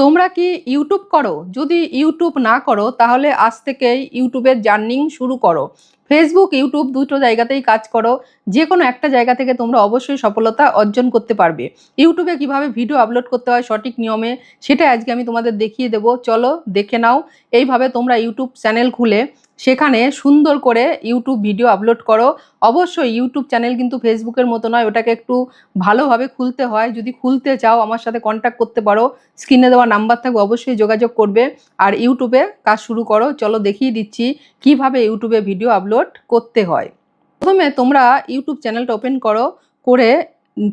তোমরা কি ইউটিউব করো? যদি ইউটিউব না করো তাহলে আজ থেকেই ইউটিউবের জার্নিং শুরু করো। ফেসবুক, ইউটিউব দুটো জায়গাতেই কাজ করো। যে কোনো একটা জায়গা থেকে তোমরা অবশ্যই সফলতা অর্জন করতে পারবে। ইউটিউবে কিভাবে ভিডিও আপলোড করতে হয় সঠিক নিয়মে, সেটা আজকে আমি তোমাদের দেখিয়ে দেবো। চলো দেখে নাও। এইভাবে তোমরা ইউটিউব চ্যানেল খুলে সেখানে সুন্দর করে ইউটিউব ভিডিও আপলোড করো। অবশ্যই ইউটিউব চ্যানেল কিন্তু ফেসবুকের মতো নয়, ওটাকে একটু ভালোভাবে খুলতে হয়। যদি খুলতে চাও আমার সাথে কন্ট্যাক্ট করতে পারো, স্ক্রিনে দেওয়া নাম্বার থাকবে, অবশ্যই যোগাযোগ করবে। আর ইউটিউবে কাজ শুরু করো। চলো দেখিয়ে দিচ্ছি কিভাবে ইউটিউবে ভিডিও আপলোড করতে হয়। প্রথমে তোমরা ইউটিউব চ্যানেলটা ওপেন করো, করে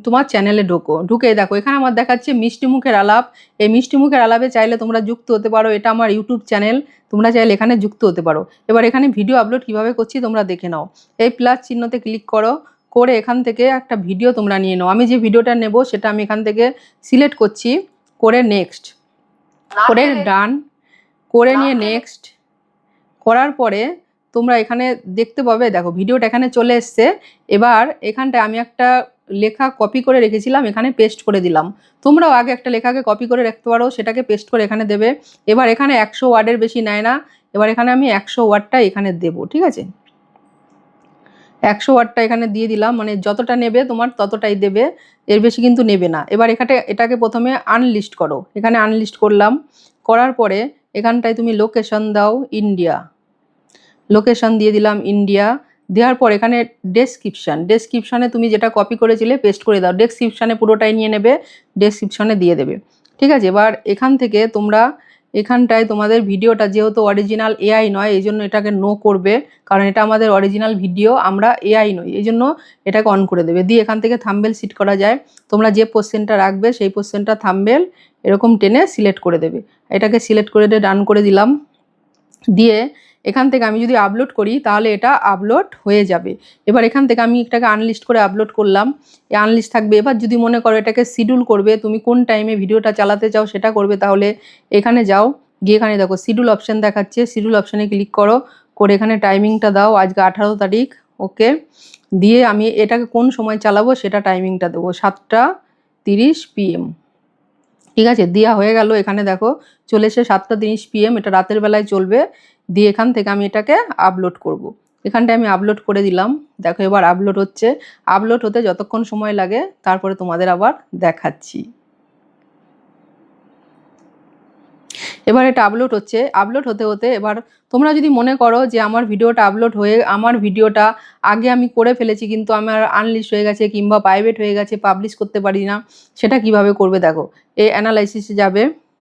তোমার চ্যানেলে ঢুকে দেখো এখানে আমার দেখাচ্ছে মিষ্টি মুখের আলাপ। এই মিষ্টি মুখের আলাপে চাইলে তোমরা যুক্ত হতে পারো। এটা আমার ইউটিউব চ্যানেল, তোমরা চাইলে এখানে যুক্ত হতে পারো। এবার এখানে ভিডিও আপলোড কিভাবে করছি তোমরা দেখে নাও। এই প্লাস চিহ্নতে ক্লিক করো, করে এখান থেকে একটা ভিডিও তোমরা নিয়ে নাও। আমি যে ভিডিওটা নেব সেটা আমি এখান থেকে সিলেক্ট করছি, করে নেক্সট, করে ডান, করে নিয়ে নেক্সট করার পরে তোমরা এখানে দেখতে পাবে, দেখো ভিডিওটা এখানে চলে এসছে। এবার এখানটায় আমি একটা লেখা কপি করে রেখেছিলাম, এখানে পেস্ট করে দিলাম। তোমরাও আগে একটা লেখাকে কপি করে রাখতে পারো, সেটাকে পেস্ট করে এখানে দেবে। এবার এখানে 100 ওয়ার্ডের বেশি নেয় না। এবার এখানে আমি 100 ওয়ার্ডটা এখানে দেবো, ঠিক আছে? 100 ওয়াটটা এখানে দিয়ে দিলাম, মানে যতটা নেবে তোমার ততটাই দেবে, এর বেশি কিন্তু নেবে না। এবার এটাকে প্রথমে আনলিস্ট করো। এখানে আনলিস্ট করলাম, করার পরে এখানটায় তুমি লোকেশন দাও ইন্ডিয়া, লোকেশন দিয়ে দিলাম ইন্ডিয়া। দেওয়ার পর এখানে ডেসক্রিপশানে তুমি যেটা কপি করেছিলে পেস্ট করে দাও। ডেসক্রিপশানে পুরোটাই নিয়ে নেবে, ডেসক্রিপশানে দিয়ে দেবে, ঠিক আছে? এবার এখান থেকে তোমরা এখানটায় তোমাদের ভিডিওটা যেহেতু অরিজিনাল এআই নয়, এই জন্য এটাকে নো করবে, কারণ এটা আমাদের অরিজিনাল ভিডিও, আমরা এআই নই, এই জন্য এটাকে অন করে দেবে। দিয়ে এখান থেকে থাম্বনেল সিট করা যায়। তোমরা যে পোর্শনটা রাখবে সেই পোর্শনটা থাম্বনেল এরকম টেনে সিলেক্ট করে দেবে। এটাকে সিলেক্ট করে ডান করে দিলাম। দিয়ে এখান থেকে আমি যদি আপলোড করি তাহলে এটা আপলোড হয়ে যাবে। এবার এখান থেকে আমি এটাকে আনলিস্ট করে আপলোড করলাম, এই আনলিস্ট থাকবে। এবার যদি মনে করো এটাকে শিডিউল করবে, তুমি কোন টাইমে ভিডিওটা চালাতে চাও সেটা করবে, তাহলে এখানে যাও, গিয়ে এখানে দেখো শিডিউল অপশান দেখাচ্ছে, শিডিউল অপশানে ক্লিক করো, করে এখানে টাইমিংটা দাও, আজকে 18 তারিখ, ওকে। দিয়ে আমি এটাকে কোন সময় চালাবো সেটা টাইমিংটা দেবো, 7:30 PM, ঠিক আছে? দেওয়া হয়ে গেল। এখানে দেখো চলে এসে 7:30 PM, এটা রাতের বেলায় চলবে। দিয়ে এখান থেকে আমি এটাকে আপলোড করব। এখানটায় আমি আপলোড করে দিলাম। দেখো এবার আপলোড হচ্ছে। আপলোড হতে যতক্ষণ সময় লাগে তারপরে তোমাদের আবার দেখাচ্ছি। এবার এটা আপলোড হচ্ছে। আপলোড হতে হতে এবার তোমরা যদি মনে করো যে আমার ভিডিওটা আপলোড হয়ে, আমার ভিডিওটা আগে আমি করে ফেলেছি কিন্তু আমার আনলিস্ট হয়ে গেছে কিংবা প্রাইভেট হয়ে গেছে, পাবলিশ করতে পারি না, সেটা কিভাবে করবে দেখো। এই অ্যানালাইসিসে যাবে,